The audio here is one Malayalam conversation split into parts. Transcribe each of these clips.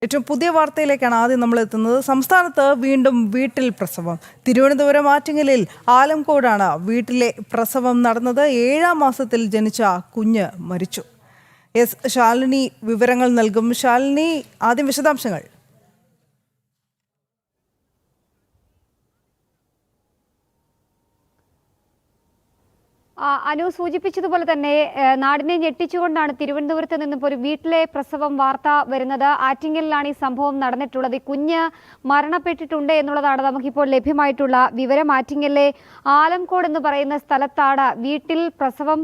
ഏറ്റവും പുതിയ വാർത്തയിലേക്കാണ് ആദ്യം നമ്മൾ എത്തുന്നത്. സംസ്ഥാനത്ത് വീണ്ടും വീട്ടിൽ പ്രസവം. തിരുവനന്തപുരം ആറ്റിങ്ങലിൽ ആലംകോടാണ് വീട്ടിലെ പ്രസവം നടന്നത്. 7-ാം മാസത്തിൽ ജനിച്ച കുഞ്ഞ് മരിച്ചു. ശാലിനി വിവരങ്ങൾ നൽകും. ശാലിനി, ആദ്യം വിശദാംശങ്ങൾ. അനു സൂചിപ്പിച്ചതുപോലെ തന്നെ നാടിനെ ഞെട്ടിച്ചുകൊണ്ടാണ് തിരുവനന്തപുരത്ത് നിന്നും ഒരു വീട്ടിലെ പ്രസവം വാർത്ത വരുന്നത്. ആറ്റിങ്ങലിലാണ് ഈ സംഭവം നടന്നിട്ടുള്ളത്. കുഞ്ഞ് മരണപ്പെട്ടിട്ടുണ്ട് എന്നുള്ളതാണ് നമുക്കിപ്പോൾ ലഭ്യമായിട്ടുള്ള വിവരം. ആറ്റിങ്ങലിലെ ആലംകോട് എന്ന് പറയുന്ന സ്ഥലത്താണ് വീട്ടിൽ പ്രസവം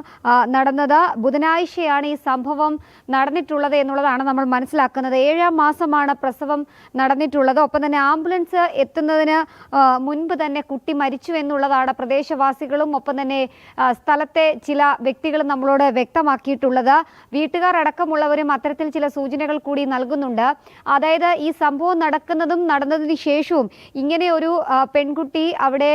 നടന്നത്. ബുധനാഴ്ചയാണ് ഈ സംഭവം നടന്നിട്ടുള്ളത് എന്നുള്ളതാണ് നമ്മൾ മനസ്സിലാക്കുന്നത്. 7-ാം മാസമാണ് പ്രസവം നടന്നിട്ടുള്ളത്. ഒപ്പം തന്നെ ആംബുലൻസ് എത്തുന്നതിന് മുൻപ് തന്നെ കുട്ടി മരിച്ചു എന്നുള്ളതാണ് പ്രദേശവാസികളും ഒപ്പം തന്നെ സ്ഥലത്തെ ചില വ്യക്തികൾ നമ്മളോട് വ്യക്തമാക്കിയിട്ടുള്ളത്. വീട്ടുകാർ അടക്കമുള്ളവരും അത്തരത്തിൽ ചില സൂചനകൾ കൂടി നൽകുന്നുണ്ട്. അതായത് ഈ സംഭവം നടന്നതിന് ശേഷവും ഇങ്ങനെ ഒരു പെൺകുട്ടി അവിടെ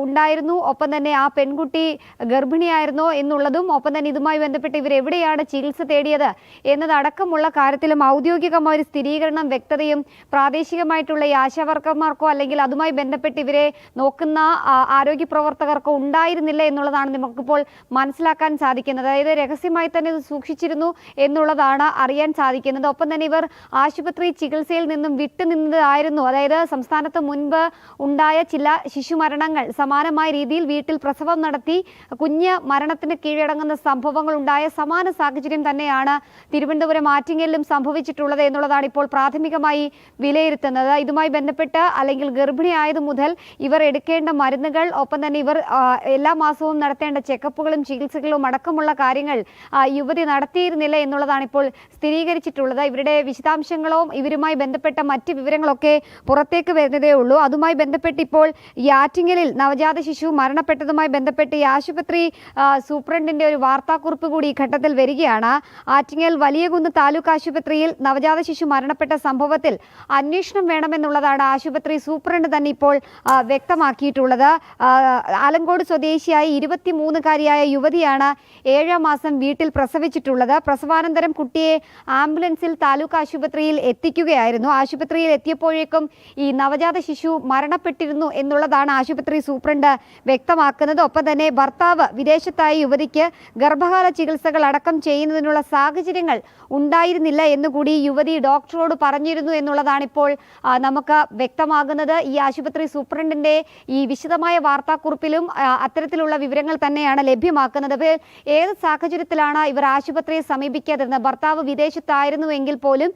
ഉണ്ടായിരുന്നു, ഒപ്പം തന്നെ ആ പെൺകുട്ടി ഗർഭിണിയായിരുന്നോ എന്നുള്ളതും ഒപ്പം തന്നെ ഇതുമായി ബന്ധപ്പെട്ട് ഇവരെവിടെയാണ് ചികിത്സ തേടിയത് എന്നതടക്കമുള്ള കാര്യത്തിലും ഔദ്യോഗികമായ ഒരു സ്ഥിരീകരണം വ്യക്തതയും പ്രാദേശികമായിട്ടുള്ള ഈ ആശാവർക്കർമാർക്കോ അല്ലെങ്കിൽ അതുമായി ബന്ധപ്പെട്ട് ഇവരെ നോക്കുന്ന ആരോഗ്യ പ്രവർത്തകർക്കോ ഉണ്ടായിരുന്നില്ല എന്നുള്ളതാണ് നമുക്കിപ്പോൾ മനസ്സിലാക്കാൻ സാധിക്കുന്നത്. അതായത് രഹസ്യമായി തന്നെ ഇത് സൂക്ഷിച്ചിരുന്നു എന്നുള്ളതാണ് അറിയാൻ സാധിക്കുന്നത്. ഒപ്പം തന്നെ ഇവർ ആശുപത്രി ചികിത്സയിൽ നിന്നും വിട്ടുനിന്നതായിരുന്നു. അതായത് സംസ്ഥാനത്ത് മുൻപ് ഉണ്ടായ ചില ശിശുമരണങ്ങൾ സമാനമായ രീതിയിൽ വീട്ടിൽ പ്രസവം നടത്തി കുഞ്ഞ് മരണത്തിന് കീഴടങ്ങുന്ന സംഭവങ്ങൾ ഉണ്ടായ സമാന സാഹചര്യം തന്നെയാണ് തിരുവനന്തപുരം ആറ്റിങ്ങലിലും സംഭവിച്ചിട്ടുള്ളത് എന്നുള്ളതാണ് ഇപ്പോൾ പ്രാഥമികമായി വിലയിരുത്തുന്നത്. ഇതുമായി ബന്ധപ്പെട്ട് അല്ലെങ്കിൽ ഗർഭിണിയായതു മുതൽ ഇവർ എടുക്കേണ്ട മരുന്നുകൾ ഒപ്പം തന്നെ ഇവർ എല്ലാ മാസവും നടത്തേണ്ട ചെക്കപ്പുകളും ചികിത്സകളും അടക്കമുള്ള കാര്യങ്ങൾ യുവതി നടത്തിയിരുന്നില്ല എന്നുള്ളതാണ് ഇപ്പോൾ സ്ഥിരീകരിച്ചിട്ടുള്ളത്. ഇവരുടെ വിശദാംശങ്ങളോ ഇവരുമായി ബന്ധപ്പെട്ട മറ്റ് വിവരങ്ങളൊക്കെ പുറത്തേക്ക് വരുന്നതേ ഉള്ളൂ. അതുമായി ബന്ധപ്പെട്ട് ഇപ്പോൾ ഈ ആറ്റിങ്ങലിൽ നവജാത ശിശു മരണപ്പെട്ടതുമായി ബന്ധപ്പെട്ട് ഈ ആശുപത്രി സൂപ്രണ്ടിന്റെ ഒരു വാർത്താക്കുറിപ്പ് കൂടി ഈ ഘട്ടത്തിൽ വരികയാണ്. ആറ്റിങ്ങൽ വലിയകുന്ന് താലൂക്ക് ആശുപത്രിയിൽ നവജാത ശിശു മരണപ്പെട്ട സംഭവത്തിൽ അന്വേഷണം വേണമെന്നുള്ളതാണ് ആശുപത്രി സൂപ്രണ്ട് തന്നെ ഇപ്പോൾ വ്യക്തമാക്കിയിട്ടുള്ളത്. ആലങ്കോട് സ്വദേശിയായ 23-കാരിയായ യുവതിയാണ് 7-ാം മാസം വീട്ടിൽ പ്രസവിച്ചിട്ടുള്ളത്. പ്രസവാനന്തരം കുട്ടിയെ ആംബുലൻസിൽ താലൂക്ക് ആശുപത്രിയിൽ എത്തിക്കുകയായിരുന്നു. ആശുപത്രിയിൽ എത്തിയപ്പോഴേക്കും ഈ നവജാത ശിശു മരണപ്പെട്ടിരുന്നു എന്നുള്ളതാണ് ആശുപത്രി സൂപ്രണ്ട് വ്യക്തമാക്കുന്നത്. ഒപ്പം തന്നെ ഭർത്താവ് വിദേശത്തായ യുവതിക്ക് ഗർഭകാല ചികിത്സകൾ അടക്കം ചെയ്യുന്നതിനുള്ള സാഹചര്യങ്ങൾ ഉണ്ടായിരുന്നില്ല എന്നുകൂടി യുവതി ഡോക്ടറോട് പറഞ്ഞിരുന്നു എന്നുള്ളതാണ് ഇപ്പോൾ നമുക്ക് വ്യക്തമാകുന്നത്. ഈ ആശുപത്രി സൂപ്രണ്ടിന്റെ ഈ വിശദമായ വാർത്താക്കുറിപ്പിലും അത്തരത്തിലുള്ള വിവരങ്ങൾ തന്നെയാണ് ലഭ്യമാക്കുന്നത്. ഏത് സാഹചര്യത്തിലാണ് ഇവർ ആശുപത്രിയെ സമീപിക്കാതിരുന്നത്? ഭർത്താവ് വിദേശത്തായിരുന്നുവെങ്കിൽ പോലും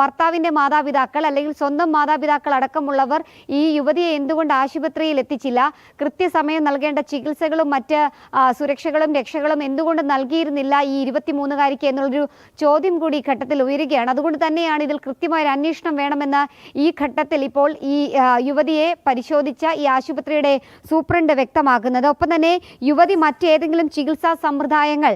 ഭർത്താവിന്റെ മാതാപിതാക്കൾ അല്ലെങ്കിൽ സ്വന്തം മാതാപിതാക്കൾ അടക്കമുള്ളവർ ഈ യുവതിയെ എന്തുകൊണ്ട് ആശുപത്രിയിൽ എത്തിച്ചില്ല? കൃത്യസമയം നൽകേണ്ട ചികിത്സകളും മറ്റ് സുരക്ഷകളും രക്ഷകളും എന്തുകൊണ്ട് നൽകിയിരുന്നില്ല ഈ 23-കാരിക്ക് എന്നുള്ളൊരു ചോദ്യം കൂടി ഈ ഘട്ടത്തിൽ ഉയരുകയാണ്. അതുകൊണ്ട് തന്നെയാണ് ഇതിൽ കൃത്യമായ ഒരു അന്വേഷണം വേണമെന്ന് ഈ ഘട്ടത്തിൽ ഇപ്പോൾ ഈ യുവതിയെ പരിശോധിച്ച ഈ ആശുപത്രിയുടെ സൂപ്രണ്ട് വ്യക്തമാക്കുന്നത്. ഒപ്പം തന്നെ യുവതി മറ്റേതെങ്കിലും ചികിത്സാ സമ്പ്രദായങ്ങൾ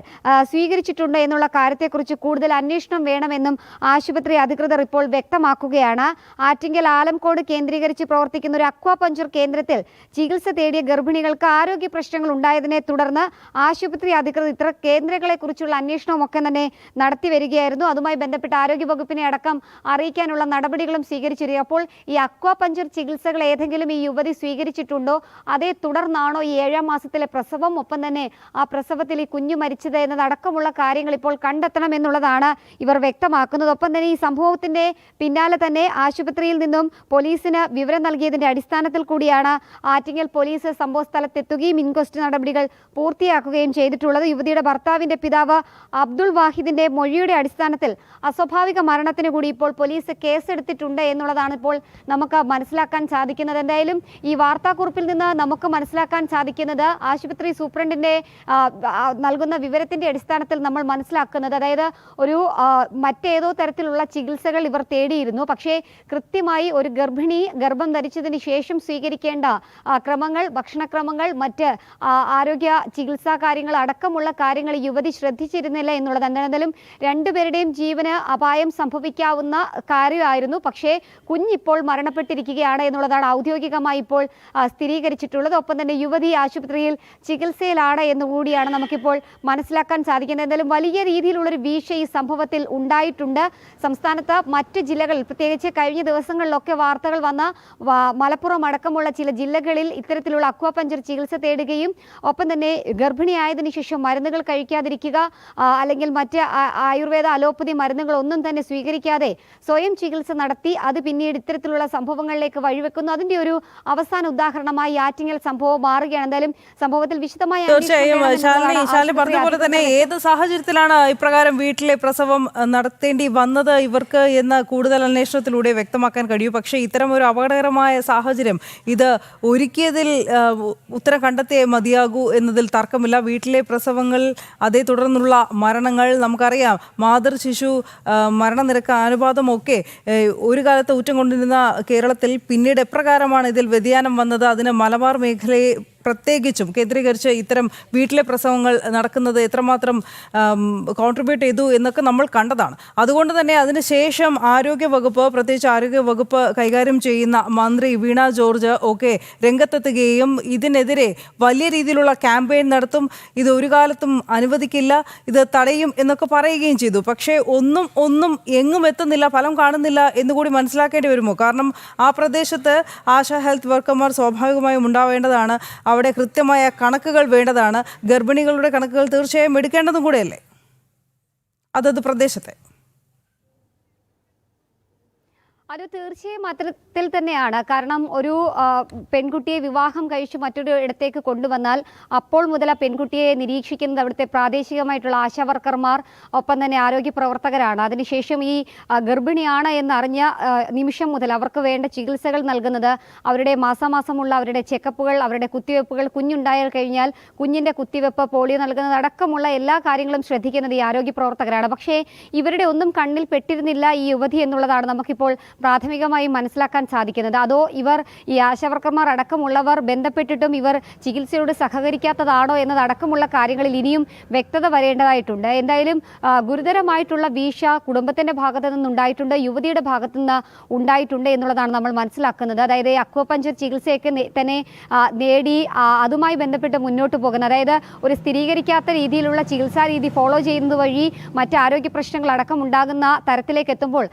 സ്വീകരിച്ചിട്ടുണ്ടോ എന്നുള്ള കാര്യത്തെക്കുറിച്ച് കൂടുതൽ അന്വേഷണം വേണമെന്നും ആശുപത്രി അധികൃതർ ഇപ്പോൾ വ്യക്തമാക്കുകയാണ്. ആറ്റിങ്ങൽ ആലംകോട് കേന്ദ്രീകരിച്ച് പ്രവർത്തിക്കുന്ന ഒരു അക്വാപഞ്ചർ കേന്ദ്രത്തിൽ ചികിത്സ തേടിയ ഗർഭിണികൾക്ക് ആരോഗ്യ പ്രശ്നങ്ങൾ ഉണ്ടായതിനെ തുടർന്ന് ആശുപത്രി അധികൃതർ ഇത്തരം കേന്ദ്രങ്ങളെക്കുറിച്ചുള്ള അന്വേഷണമൊക്കെ തന്നെ നടത്തി വരികയായിരുന്നു. അതുമായി ബന്ധപ്പെട്ട് ആരോഗ്യ വകുപ്പിനെ അടക്കം അറിയിക്കാനുള്ള നടപടികളും സ്വീകരിച്ചിരിക്കും. അപ്പോൾ ഈ അക്വാപഞ്ചർ ചികിത്സകൾ ഏതെങ്കിലും ഈ യുവതി സ്വീകരിച്ചിട്ടുണ്ടോ? അതേ തുടർന്നാണോ ഈ 7-ാം മാസത്തിലെ പ്രസവം? ഒപ്പം തന്നെ ആ പ്രസവത്തിൽ ഈ കുഞ്ഞു മരിച്ചത് എന്നതടക്കമുള്ള കാര്യങ്ങൾ ഇപ്പോൾ കണ്ടെത്തണം എന്നുള്ളതാണ് ഇവർ വ്യക്തമാക്കുന്നത്. ഒപ്പം തന്നെ ഈ സംഭവത്തിന്റെ പിന്നാലെ തന്നെ ആശുപത്രിയിൽ നിന്നും പോലീസിന് വിവരം നൽകിയതിന്റെ അടിസ്ഥാനത്തിൽ കൂടിയാണ് ആറ്റിങ്ങൽ പോലീസ് സംഭവ സ്ഥലത്തെത്തുകയും ഇൻക്വസ്റ്റ് നടപടികൾ പൂർത്തിയാക്കുകയും ചെയ്തിട്ടുള്ളത്. യുവതിയുടെ ഭർത്താവിന്റെ പിതാവ് അബ്ദുൾ വാഹിദിന്റെ മൊഴിയുടെ അടിസ്ഥാനത്തിൽ അസ്വാഭാവിക മരണത്തിന് കൂടി ഇപ്പോൾ പോലീസ് കേസെടുത്തിട്ടുണ്ട് എന്നുള്ളതാണ് ഇപ്പോൾ നമുക്ക് മനസ്സിലാക്കാൻ സാധിക്കുന്നത്. എന്തായാലും ഈ വാർത്താക്കുറിപ്പിൽ നിന്ന് നമുക്ക് മനസ്സിലാക്കാൻ സാധിക്കുന്നത് ആശുപത്രി സൂപ്രണ്ടിന്റെ നൽകുന്ന വിവരത്തിന്റെ അടിസ്ഥാനത്തിൽ നമ്മൾ മനസ്സിലാക്കുന്നത്, അതായത് ഒരു മറ്റേതോ തരത്തിലുള്ള ചികിത്സകൾ ഇവർ തേടിയിരുന്നു. പക്ഷേ കൃത്യമായി ഒരു ഗർഭിണി ഗർഭം ധരിച്ചതിന് ശേഷം സ്വീകരിക്കേണ്ട ക്രമങ്ങൾ, ഭക്ഷണക്രമങ്ങൾ, മറ്റ് ആരോഗ്യ ചികിത്സാ കാര്യങ്ങൾ അടക്കമുള്ള കാര്യങ്ങൾ യുവതി ശ്രദ്ധിച്ചിരുന്നില്ല എന്നുള്ളത്. എന്തായാലും രണ്ടുപേരുടെയും ജീവന് അപായം സംഭവിക്കാവുന്ന കാര്യമായിരുന്നു. പക്ഷേ കുഞ്ഞിപ്പോൾ മരണപ്പെട്ടിരിക്കുകയാണ് എന്നുള്ളതാണ് ഔദ്യോഗികമായി ഇപ്പോൾ സ്ഥിരീകരിച്ചിട്ടുള്ളത്. ഒപ്പം തന്നെ യുവതി ആശുപത്രിയിൽ ചികിത്സയിലാണ് എന്നുകൂടിയാണ് നമുക്കിപ്പോൾ മനസ്സിലാക്കാൻ സാധിക്കുന്നത്. എന്തായാലും വലിയ രീതിയിലുള്ളൊരു വീഴ്ച ഈ സംഭവത്തിൽ ഉണ്ടായിട്ടുണ്ട്. സംസ്ഥാനത്ത് മറ്റ് ജില്ലകളിൽ, പ്രത്യേകിച്ച് കഴിഞ്ഞ ദിവസങ്ങളിലൊക്കെ വാർത്തകൾ വന്ന മലപ്പുറം അടക്കമുള്ള ചില ജില്ലകളിൽ ഇത്തരത്തിലുള്ള അക്വാപഞ്ചർ ചികിത്സ തേടുകയും ഒപ്പം തന്നെ ഗർഭിണിയായതിനു ശേഷം മരുന്നുകൾ കഴിക്കാതിരിക്കുക, അല്ലെങ്കിൽ മറ്റ് ആയുർവേദ അലോപ്പതി മരുന്നുകളൊന്നും തന്നെ സ്വീകരിക്കാതെ സ്വയം ചികിത്സ നടത്തി അത് പിന്നീട് ഇത്തരത്തിലുള്ള സംഭവങ്ങളിലേക്ക് വഴിവെക്കുന്നു. അതിന്റെ ഒരു അവസാന ഉദാഹരണമായി ആറ്റിങ്ങൽ സംഭവം മാറുകയാണ്. എന്തായാലും സംഭവത്തിൽ വിശദമായ തീർച്ചയായും ശാലിനി പറഞ്ഞ പോലെ തന്നെ ഏത് സാഹചര്യത്തിലാണ് ഇപ്രകാരം വീട്ടിലെ പ്രസവം നടത്തേണ്ടി വന്നത് ഇവർക്ക് എന്ന് കൂടുതൽ അന്വേഷണത്തിലൂടെ വ്യക്തമാക്കാൻ കഴിയൂ. പക്ഷേ ഇത്തരം ഒരു അപകടകരമായ സാഹചര്യം ഇത് ഒരുക്കിയതിൽ ഉത്തരം കണ്ടെത്തിയേ മതിയാകൂ എന്നതിൽ തർക്കമില്ല. വീട്ടിലെ പ്രസവങ്ങൾ, അതേ തുടർന്നുള്ള മരണങ്ങൾ നമുക്കറിയാം. മാതൃ ശിശു മരണനിരക്ക് അനുപാതമൊക്കെ ഒരു കാലത്ത് ഊറ്റം കൊണ്ടിരുന്ന കേരളത്തിൽ പിന്നീട് എപ്രകാരമാണ് ഇതിൽ വ്യതിയാനം വന്നത്, അതിന് മലബാർ മേഖലയെ പ്രത്യേകിച്ചും കേന്ദ്രീകരിച്ച് ഇത്തരം വീട്ടിലെ പ്രസവങ്ങൾ നടക്കുന്നത് എത്രമാത്രം കോൺട്രിബ്യൂട്ട് ചെയ്തു എന്നൊക്കെ നമ്മൾ കണ്ടതാണ്. അതുകൊണ്ട് തന്നെ അതിനുശേഷം ആരോഗ്യവകുപ്പ്, പ്രത്യേകിച്ച് ആരോഗ്യവകുപ്പ് കൈകാര്യം ചെയ്യുന്ന മന്ത്രി വീണ ജോർജ് ഒക്കെ രംഗത്തെത്തുകയും ഇതിനെതിരെ വലിയ രീതിയിലുള്ള ക്യാമ്പയിൻ നടത്തും, ഇത് ഒരു കാലത്തും അനുവദിക്കില്ല, ഇത് തടയും എന്നൊക്കെ പറയുകയും ചെയ്തു. പക്ഷേ ഒന്നും എങ്ങും എത്തുന്നില്ല, ഫലം കാണുന്നില്ല എന്നുകൂടി മനസ്സിലാക്കേണ്ടി വരുമോ? കാരണം ആ പ്രദേശത്ത് ആശാ ഹെൽത്ത് വർക്കർമാർ സ്വാഭാവികമായും ഉണ്ടാവേണ്ടതാണ്, അവിടെ കൃത്യമായ കണക്കുകൾ വേണ്ടതാണ്, ഗർഭിണികളുടെ കണക്കുകൾ തീർച്ചയായും എടുക്കേണ്ടതും കൂടെയല്ലേ അതത് പ്രദേശത്തെ? അത് തീർച്ചയായും അത്തരത്തിൽ തന്നെയാണ്. കാരണം ഒരു പെൺകുട്ടിയെ വിവാഹം കഴിച്ച് മറ്റൊരു ഇടത്തേക്ക് കൊണ്ടുവന്നാൽ അപ്പോൾ മുതൽ ആ പെൺകുട്ടിയെ നിരീക്ഷിക്കുന്നത് അവിടുത്തെ പ്രാദേശികമായിട്ടുള്ള ആശാ വർക്കർമാർ, ഒപ്പം തന്നെ ആരോഗ്യ പ്രവർത്തകരാണ്. അതിനുശേഷം ഈ ഗർഭിണിയാണ് എന്നറിഞ്ഞ നിമിഷം മുതൽ അവർക്ക് വേണ്ട ചികിത്സകൾ നൽകുന്നത്, അവരുടെ മാസാമാസമുള്ള അവരുടെ ചെക്കപ്പുകൾ, അവരുടെ കുത്തിവെപ്പുകൾ, കുഞ്ഞുണ്ടായാൽ കഴിഞ്ഞാൽ കുഞ്ഞിൻ്റെ കുത്തിവെപ്പ്, പോളിയോ നൽകുന്നത് അടക്കമുള്ള എല്ലാ കാര്യങ്ങളും ശ്രദ്ധിക്കുന്നത് ഈ ആരോഗ്യ പ്രവർത്തകരാണ്. പക്ഷേ ഇവരുടെ ഒന്നും കണ്ണിൽ പെട്ടിരുന്നില്ല ഈ യുവതി എന്നുള്ളതാണ് നമുക്കിപ്പോൾ പ്രാഥമികമായി മനസ്സിലാക്കാൻ സാധിക്കുന്നത്. അതോ ഇവർ ഈ ആശാവർക്കർമാർ അടക്കമുള്ളവർ ബന്ധപ്പെട്ടിട്ടും ഇവർ ചികിത്സയോട് സഹകരിക്കാത്തതാണോ എന്നതടക്കമുള്ള കാര്യങ്ങളിൽ ഇനിയും വ്യക്തത വരേണ്ടതായിട്ടുണ്ട്. എന്തായാലും ഗുരുതരമായിട്ടുള്ള വീഴ്ച കുടുംബത്തിന്റെ ഭാഗത്തു നിന്നുണ്ടായിട്ടുണ്ട്, യുവതിയുടെ ഭാഗത്തു നിന്ന് ഉണ്ടായിട്ടുണ്ട് എന്നുള്ളതാണ് നമ്മൾ മനസ്സിലാക്കുന്നത്. അതായത് അക്വാപഞ്ചർ ചികിത്സയൊക്കെ തന്നെ നേടി അതുമായി ബന്ധപ്പെട്ട് മുന്നോട്ട് പോകുന്നത്, അതായത് ഒരു സ്ഥിരീകരിക്കാത്ത രീതിയിലുള്ള ചികിത്സാ രീതി ഫോളോ ചെയ്യുന്നത് വഴി മറ്റ് ആരോഗ്യ പ്രശ്നങ്ങൾ അടക്കം ഉണ്ടാകുന്ന തരത്തിലേക്ക് എത്തുമ്പോൾ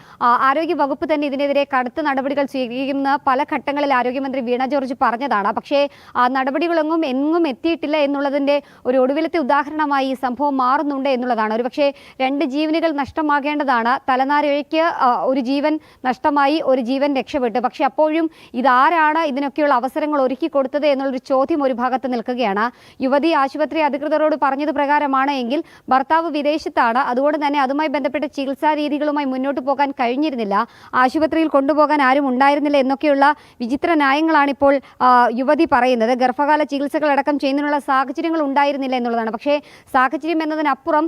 ആരോഗ്യ വകുപ്പ് തന്നെ ഇതിനെതിരെ കടുത്ത നടപടികൾ സ്വീകരിക്കുന്ന പല ഘട്ടങ്ങളിൽ ആരോഗ്യമന്ത്രി വീണ ജോർജ് പറഞ്ഞതാണ്. പക്ഷേ ആ നടപടികളൊന്നും എങ്ങും എത്തിയിട്ടില്ല എന്നുള്ളതിൻ്റെ ഒരു ഒടുവിലത്തെ ഉദാഹരണമായി ഈ സംഭവം മാറുന്നുണ്ട് എന്നുള്ളതാണ്. ഒരുപക്ഷെ 2 ജീവനുകൾ നഷ്ടമാകേണ്ടതാണ്. തലനാരിഴയ്ക്ക് ഒരു ജീവൻ നഷ്ടമായി, ഒരു ജീവൻ രക്ഷപ്പെട്ടു. പക്ഷെ അപ്പോഴും ഇതാരാണ് ഇതിനൊക്കെയുള്ള അവസരങ്ങൾ ഒരുക്കി കൊടുത്തത് എന്നുള്ളൊരു ചോദ്യം ഒരു ഭാഗത്ത് നിൽക്കുകയാണ്. യുവതി ആശുപത്രി അധികൃതരോട് പറഞ്ഞത് പ്രകാരമാണ് എങ്കിൽ ഭർത്താവ് വിദേശത്താണ്, അതുകൊണ്ട് തന്നെ അതുമായി ബന്ധപ്പെട്ട ചികിത്സാ രീതികളുമായി മുന്നോട്ട് പോകാൻ കഴിഞ്ഞിരുന്നില്ല, ആശുപത്രിയിൽ കൊണ്ടുപോകാൻ ആരും ഉണ്ടായിരുന്നില്ല എന്നൊക്കെയുള്ള വിചിത്ര ന്യായങ്ങളാണ് ഇപ്പോൾ യുവതി പറയുന്നത്. ഗർഭകാല ചികിത്സകളടക്കം ചെയ്യുന്നതിനുള്ള സാഹചര്യങ്ങൾ ഉണ്ടായിരുന്നില്ല എന്നുള്ളതാണ്. പക്ഷേ സാഹചര്യം എന്നതിനപ്പുറം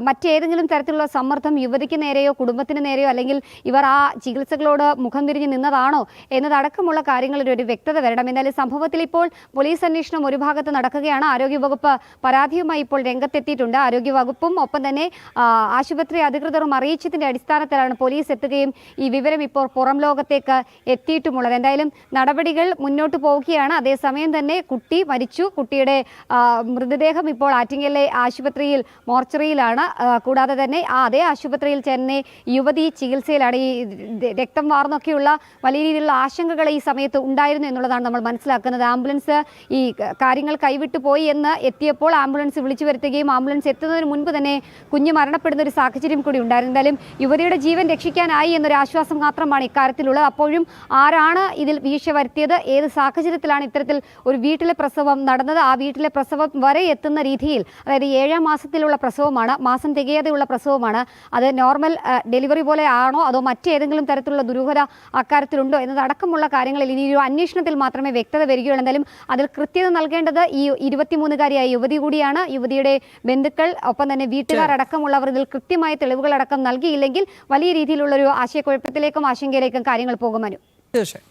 മറ്റേതെങ്കിലും തരത്തിലുള്ള സമ്മർദ്ദം യുവതിക്ക് നേരെയോ കുടുംബത്തിന് നേരെയോ, അല്ലെങ്കിൽ ഇവർ ആ ചികിത്സകളോട് മുഖം തിരിഞ്ഞ് നിന്നതാണോ എന്നതടക്കമുള്ള കാര്യങ്ങളിൽ ഒരു വ്യക്തത വരണം. എന്നാലും സംഭവത്തിൽ ഇപ്പോൾ പോലീസ് അന്വേഷണം ഒരു ഭാഗത്ത് നടക്കുകയാണ്. ആരോഗ്യവകുപ്പ് പരാതിയുമായി ഇപ്പോൾ രംഗത്തെത്തിയിട്ടുണ്ട്. ആരോഗ്യവകുപ്പും ഒപ്പം തന്നെ ആശുപത്രി അധികൃതരും അറിയിച്ചതിൻ്റെ അടിസ്ഥാനത്തിലാണ് പോലീസ് എത്തുകയും ഈ വിവരം ഇപ്പോൾ പുറം ലോകത്തേക്ക് എത്തിയിട്ടുമുള്ളത്. എന്തായാലും നടപടികൾ മുന്നോട്ട് പോവുകയാണ്. അതേസമയം തന്നെ കുട്ടി മരിച്ചു. കുട്ടിയുടെ മൃതദേഹം ഇപ്പോൾ ആറ്റിങ്ങലിലെ ആശുപത്രിയിൽ മോർച്ചറിയിലാണ്. കൂടാതെ തന്നെ അതേ ആശുപത്രിയിൽ തന്നെ യുവതി ചികിത്സയിലാണ്. ഈ രക്തം വാർന്നൊക്കെയുള്ള വലിയ രീതിയിലുള്ള ആശങ്കകൾ ഈ സമയത്ത് ഉണ്ടായിരുന്നു എന്നുള്ളതാണ് നമ്മൾ മനസ്സിലാക്കുന്നത്. ആംബുലൻസ് ഈ കാര്യങ്ങൾ കൈവിട്ടു പോയി എന്ന് എത്തിയപ്പോൾ ആംബുലൻസ് വിളിച്ചു വരുത്തുകയും ആംബുലൻസ് എത്തുന്നതിന് മുൻപ് തന്നെ കുഞ്ഞ് മരണപ്പെടുന്ന ഒരു സാഹചര്യം കൂടി ഉണ്ടായിരുന്നു. എന്തായാലും യുവതിയുടെ ജീവൻ രക്ഷിക്കാനായി എന്നൊരു ആശ്വാസം മാത്രമാണ് ഇക്കാര്യത്തിലുള്ളത്. അപ്പോഴും ആരാണ് ഇതിൽ വീഴ്ച വരുത്തിയത്, ഏത് സാഹചര്യത്തിലാണ് ഇത്തരത്തിൽ ഒരു വീട്ടിലെ പ്രസവം നടന്നത്, ആ വീട്ടിലെ പ്രസവം വരെ എത്തുന്ന രീതിയിൽ, അതായത് 7ാം മാസത്തിലുള്ള പ്രസവമാണ്, മാസം തികയാതെയുള്ള പ്രസവമാണ്, അത് നോർമൽ ഡെലിവറി പോലെ ആണോ അതോ മറ്റേതെങ്കിലും തരത്തിലുള്ള ദുരൂഹത അക്കാര്യത്തിലുണ്ടോ എന്നതടക്കമുള്ള കാര്യങ്ങളിൽ ഇനി ഒരു അന്വേഷണത്തിൽ മാത്രമേ വ്യക്തത വരികയുള്ളൂ. എന്തായാലും അതിൽ കൃത്യത നൽകേണ്ടത് ഈ 23-കാരിയായ യുവതി കൂടിയാണ്. യുവതിയുടെ ബന്ധുക്കൾ ഒപ്പം തന്നെ വീട്ടുകാർ അടക്കമുള്ളവർ ഇതിൽ കൃത്യമായ തെളിവുകളടക്കം നൽകിയില്ലെങ്കിൽ വലിയ രീതിയിലുള്ളൊരു ആശയക്കുഴപ്പത്തിലേക്കും ആശങ്കയിലേക്കും കാര്യങ്ങൾ പോകും. തീർച്ചയായും.